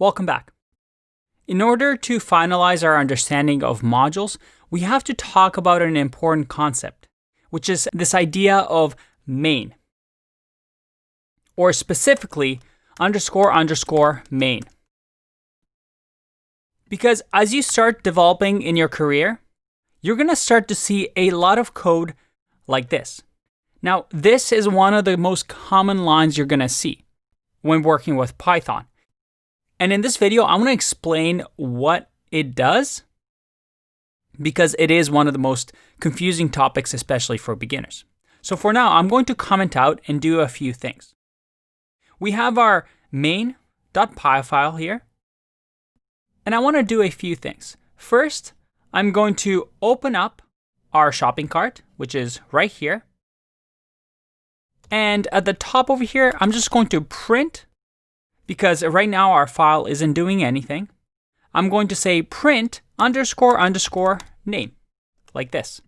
Welcome back. In order to finalize our understanding of modules, we have to talk about an important concept, which is this idea of main, or specifically __main. Because as you start developing in your career, you're going to start to see a lot of code like this. Now, this is one of the most common lines you're going to see when working with Python. And in this video, I'm going to explain what it does because it is one of the most confusing topics, especially for beginners. So for now, I'm going to comment out and do a few things. We have our main.py file here, and I want to do a few things. First, I'm going to open up our shopping cart, which is right here. And at the top over here, I'm just going to print, because right now our file isn't doing anything. I'm going to say print __name, like this.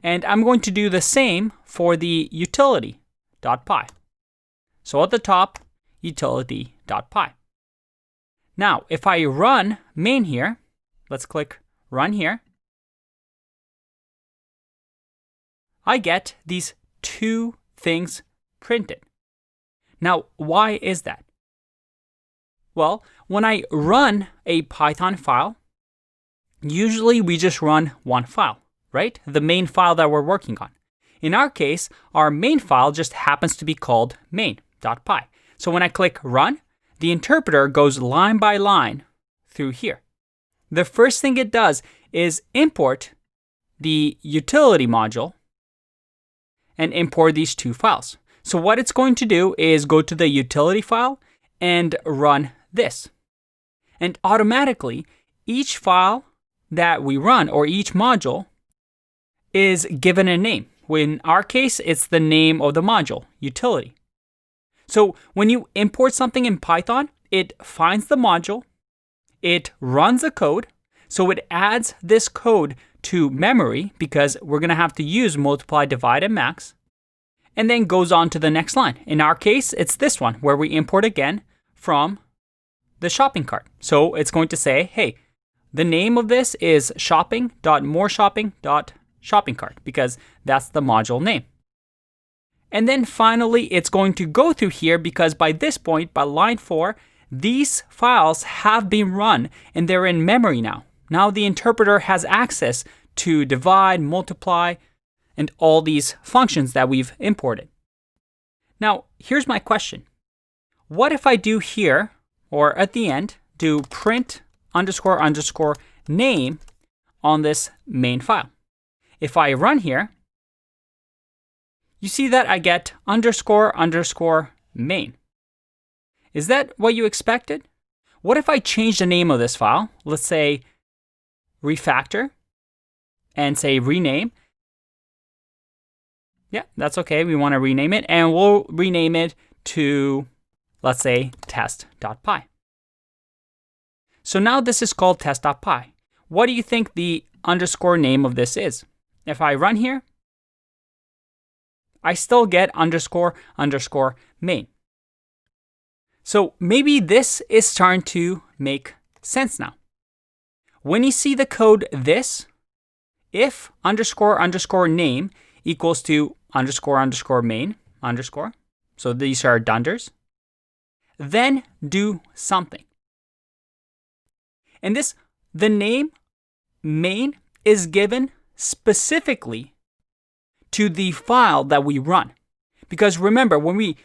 And I'm going to do the same for the utility.py. So at the top, utility.py. Now, if I run main here, let's click run here, I get these two things printed. Now, why is that? Well, when I run a Python file, usually we just run one file, right? The main file that we're working on. In our case, our main file just happens to be called main.py. So when I click run, the interpreter goes line by line through here. The first thing it does is import the utility module and import these two files. So what it's going to do is go to the utility file and run this. And automatically, each file that we run, or each module, is given a name. In our case, it's the name of the module, utility. So when you import something in Python, it finds the module, it runs the code, so it adds this code to memory because we're going to have to use multiply, divide, and max, and then goes on to the next line. In our case, it's this one where we import again from the shopping cart. So it's going to say, hey, the name of this is shopping.moreshopping.shopping cart because that's the module name. And then finally, it's going to go through here because by this point, by line 4, these files have been run and they're in memory now. Now the interpreter has access to divide, multiply, and all these functions that we've imported. Now, here's my question. What if I do here, or at the end, do print __name on this main file? If I run here, you see that I get __main. Is that what you expected? What if I change the name of this file? Let's say refactor and say rename. Yeah, that's okay. We want to rename it, and we'll rename it to, let's say, test.py. So now this is called test.py. What do you think the underscore name of this is? If I run here, I still get __main. So maybe this is starting to make sense now. When you see the code this, if __name equals to __main _, so these are dunders, then do something. And the name main is given specifically to the file that we run. Because remember, when we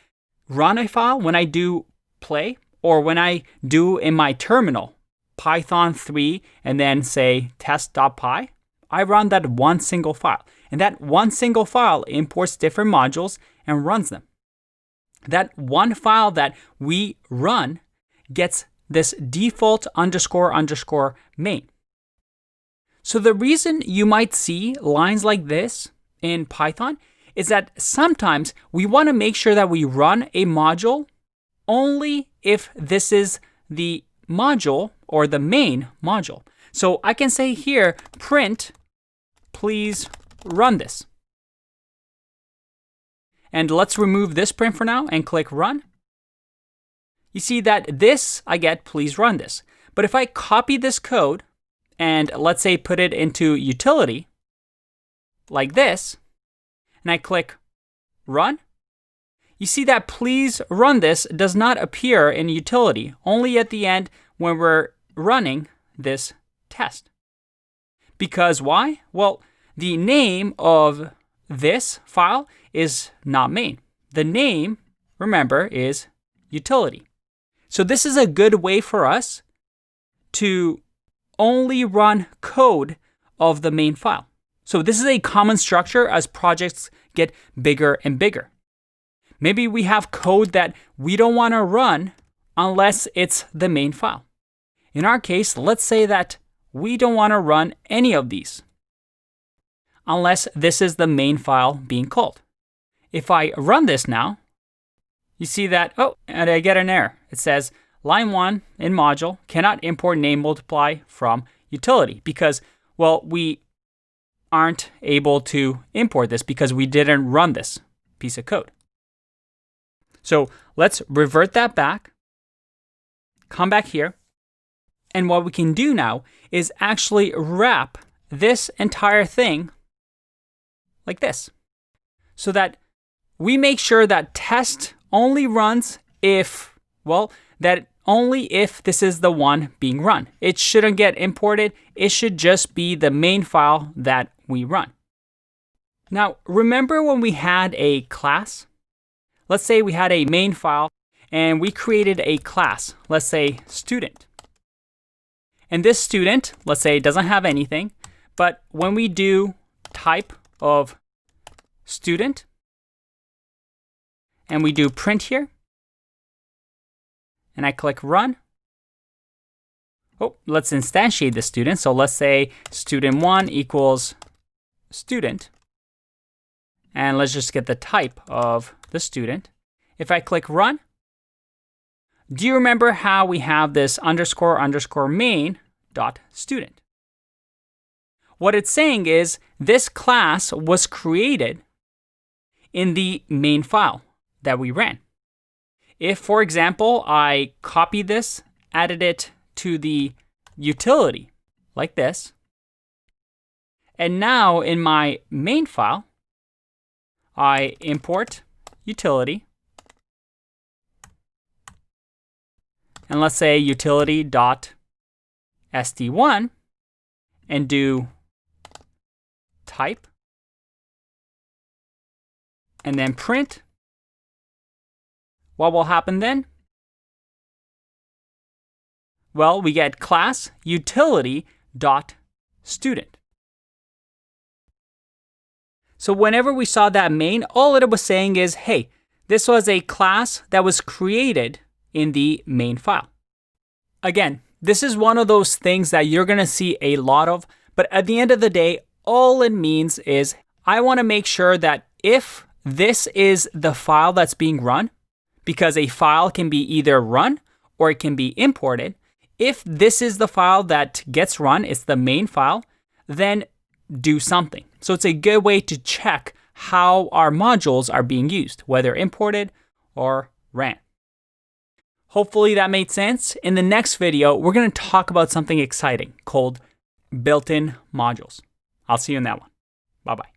run a file, when I do play, or when I do in my terminal, Python 3, and then say test.py, I run that one single file. And that one single file imports different modules and runs them. That one file that we run gets this default __main. So the reason you might see lines like this in Python is that sometimes we want to make sure that we run a module only if this is the module or the main module. So I can say here, print, please run this. And let's remove this print for now and click run. you see that this I get, please run this. But if I copy this code and let's say put it into utility like this, and I click run, you see that please run this does not appear in utility, only at the end when we're running this test. Because why? Well, the name of this file is not main. The name, remember, is utility. So this is a good way for us to only run code of the main file. So this is a common structure as projects get bigger and bigger. Maybe we have code that we don't want to run unless it's the main file. In our case, let's say that we don't want to run any of these unless this is the main file being called. If I run this now, you see that, oh, and I get an error. It says line 1 in module cannot import name multiply from utility because, well, we aren't able to import this because we didn't run this piece of code. So let's revert that back, come back here, and what we can do now is actually wrap this entire thing like this, so that we make sure that test only runs if, well, that only if this is the one being run. It shouldn't get imported. It should just be the main file that we run. Now, remember when we had a class? Let's say we had a main file and we created a class, let's say student. And this student, let's say, doesn't have anything, but when we do type of student and we do print here, and I click run, oh, let's instantiate the student. So let's say student1 equals student. And let's just get the type of the student. If I click run, do you remember how we have this underscore underscore main dot student? What it's saying is this class was created in the main file that we ran. If, for example, I copy this, added it to the utility like this, and now in my main file, I import utility, and let's say utility.st1, and do type, and then print. What will happen then? Well, we get class utility.student. So whenever we saw that main, all it was saying is, hey, this was a class that was created in the main file. Again, this is one of those things that you're going to see a lot of, but at the end of the day, all it means is I want to make sure that if this is the file that's being run, because a file can be either run or it can be imported, if this is the file that gets run, it's the main file, then do something. So it's a good way to check how our modules are being used, whether imported or ran. Hopefully that made sense. In the next video, we're going to talk about something exciting called built-in modules. I'll see you in that one. Bye-bye.